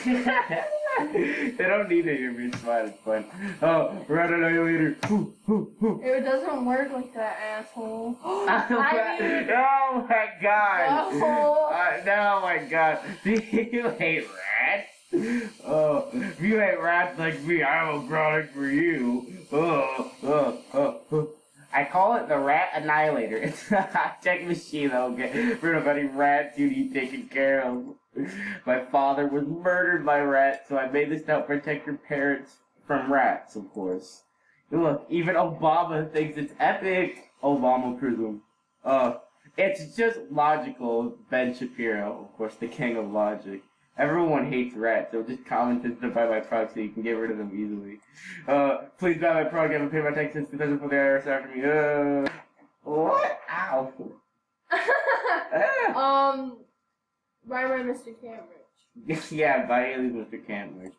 They don't need to hear me smile. It's fun. Oh, we're at annihilator. It doesn't work like that, asshole. Oh my god. No. Oh my god. Do you hate rats? Oh, if you hate rats like me, I have a product for you. I call it the Rat Annihilator. It's a high-tech machine that will get rid of any rats you need taken care of. My father was murdered by rats, so I made this to help protect your parents from rats, of course. Look, even Obama thinks it's epic. Obama Prism. It's just logical. Ben Shapiro, of course, the king of logic. Everyone hates rats, so just comment to buy my product so you can get rid of them easily. Please buy my product. I haven't paid my tax since 2004. The IRS after me. What? Ow. Bye bye, Mr. Cambridge. Yeah, buy Haley's Mr. Cambridge.